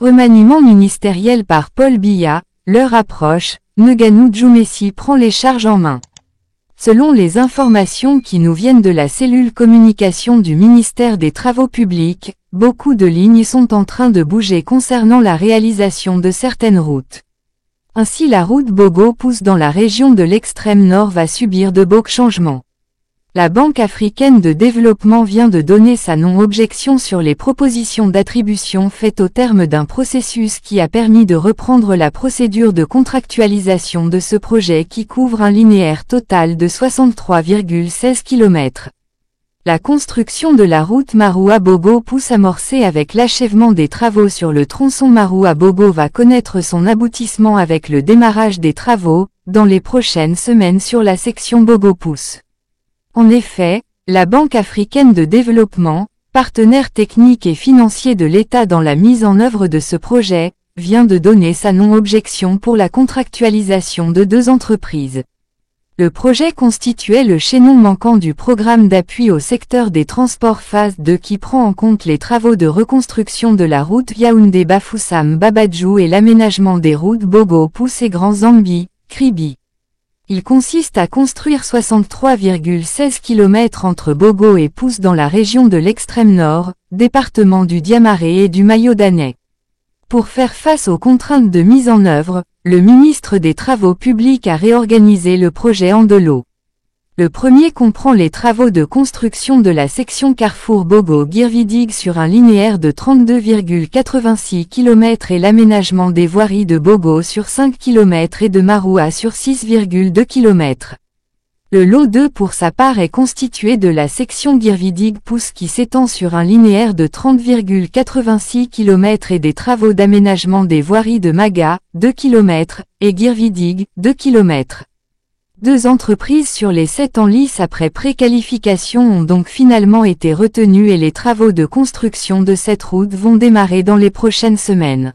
Remaniement ministériel par Paul Biya, l'heure approche, Neganou Djoumessi prend les charges en main. Selon les informations qui nous viennent de la cellule communication du ministère des Travaux publics, beaucoup de lignes sont en train de bouger concernant la réalisation de certaines routes. Ainsi la route Bogo-Pouce dans la région de l'extrême nord va subir de beaux changements. La Banque africaine de développement vient de donner sa non-objection sur les propositions d'attribution faites au terme d'un processus qui a permis de reprendre la procédure de contractualisation de ce projet qui couvre un linéaire total de 63,16 km. La construction de la route Maroua-Bogo-Pouce amorcée avec l'achèvement des travaux sur le tronçon Maroua-Bogo va connaître son aboutissement avec le démarrage des travaux, dans les prochaines semaines sur la section Bogo-Pouce. En effet, la Banque africaine de développement, partenaire technique et financier de l'État dans la mise en œuvre de ce projet, vient de donner sa non-objection pour la contractualisation de deux entreprises. Le projet constituait le chaînon manquant du programme d'appui au secteur des transports phase 2 qui prend en compte les travaux de reconstruction de la route Yaoundé-Bafoussam-Babadjou et l'aménagement des routes Bogo-Pouce et Grand Zambi, Kribi. Il consiste à construire 63,16 km entre Bogo et Pouce dans la région de l'extrême nord, département du Diamaré et du Mayo-Danais. Pour faire face aux contraintes de mise en œuvre, le ministre des Travaux publics a réorganisé le projet en deux lots. Le premier comprend les travaux de construction de la section Carrefour Bogo-Guirvidig sur un linéaire de 32,86 km et l'aménagement des voiries de Bogo sur 5 km et de Maroua sur 6,2 km. Le lot 2 pour sa part est constitué de la section Guirvidig-Pouce qui s'étend sur un linéaire de 30,86 km et des travaux d'aménagement des voiries de Maga, 2 km, et Guirvidig, 2 km. Deux entreprises sur les 7 en lice après préqualification ont donc finalement été retenues et les travaux de construction de cette route vont démarrer dans les prochaines semaines.